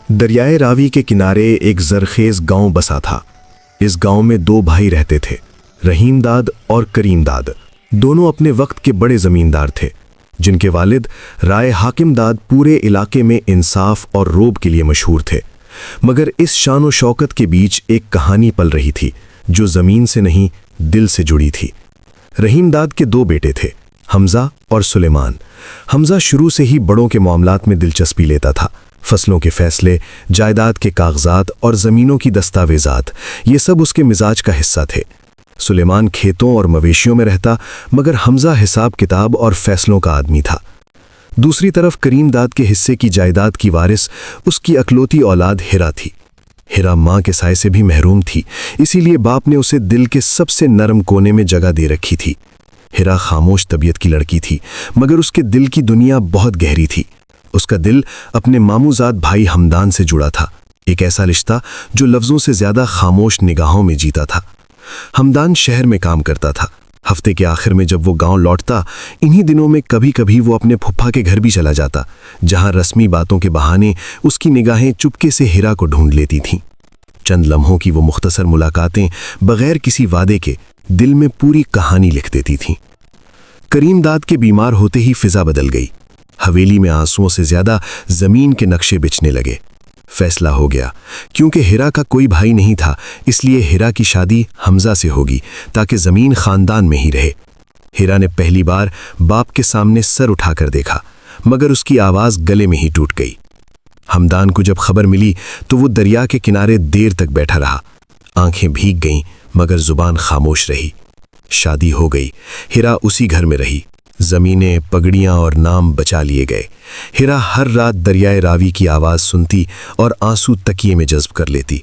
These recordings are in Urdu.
دریائے راوی کے کنارے ایک زرخیز گاؤں بسا تھا۔ اس گاؤں میں دو بھائی رہتے تھے، رحیم داد اور کریم داد۔ دونوں اپنے وقت کے بڑے زمیندار تھے، جن کے والد رائے حاکم داد پورے علاقے میں انصاف اور روب کے لیے مشہور تھے۔ مگر اس شان و شوکت کے بیچ ایک کہانی پل رہی تھی جو زمین سے نہیں دل سے جڑی تھی۔ رحیم داد کے دو بیٹے تھے، حمزہ اور سلیمان۔ حمزہ شروع سے ہی بڑوں کے معاملات میں دلچسپی لیتا تھا۔ فصلوں کے فیصلے، جائیداد کے کاغذات اور زمینوں کی دستاویزات، یہ سب اس کے مزاج کا حصہ تھے۔ سلیمان کھیتوں اور مویشیوں میں رہتا، مگر حمزہ حساب کتاب اور فیصلوں کا آدمی تھا۔ دوسری طرف کریم داد کے حصے کی جائیداد کی وارث اس کی اکلوتی اولاد ہیرا تھی۔ ہیرا ماں کے سائے سے بھی محروم تھی، اسی لیے باپ نے اسے دل کے سب سے نرم کونے میں جگہ دے رکھی تھی۔ ہیرا خاموش طبیعت کی لڑکی تھی، مگر اس کے دل کی دنیا بہت گہری تھی۔ اس کا دل اپنے ماموزاد بھائی حمدان سے جڑا تھا، ایک ایسا رشتہ جو لفظوں سے زیادہ خاموش نگاہوں میں جیتا تھا۔ حمدان شہر میں کام کرتا تھا۔ ہفتے کے آخر میں جب وہ گاؤں لوٹتا، انہی دنوں میں کبھی کبھی وہ اپنے پھپھا کے گھر بھی چلا جاتا، جہاں رسمی باتوں کے بہانے اس کی نگاہیں چپکے سے ہیرا کو ڈھونڈ لیتی تھیں۔ چند لمحوں کی وہ مختصر ملاقاتیں بغیر کسی وعدے کے دل میں پوری کہانی لکھ دیتی تھیں۔ کریم داد کے بیمار ہوتے ہی فضا بدل گئی۔ حویلی میں آنسوؤں سے زیادہ زمین کے نقشے بچھنے لگے۔ فیصلہ ہو گیا، کیونکہ ہیرا کا کوئی بھائی نہیں تھا، اس لیے ہیرا کی شادی حمزہ سے ہوگی تاکہ زمین خاندان میں ہی رہے۔ ہیرا نے پہلی بار باپ کے سامنے سر اٹھا کر دیکھا، مگر اس کی آواز گلے میں ہی ٹوٹ گئی۔ حمدان کو جب خبر ملی تو وہ دریا کے کنارے دیر تک بیٹھا رہا۔ آنکھیں بھیگ گئیں مگر زبان خاموش رہی۔ شادی ہو گئی، ہیرا اسی گھر میں رہی۔ زمینیں، پگڑیاں اور نام بچا لیے گئے۔ ہیرا ہر رات دریائے راوی کی آواز سنتی اور آنسو تکیے میں جذب کر لیتی۔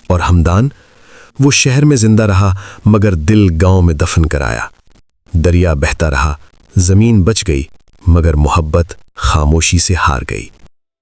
اور حمدان، وہ شہر میں زندہ رہا مگر دل گاؤں میں دفن کرایا۔ دریا بہتا رہا، زمین بچ گئی، مگر محبت خاموشی سے ہار گئی۔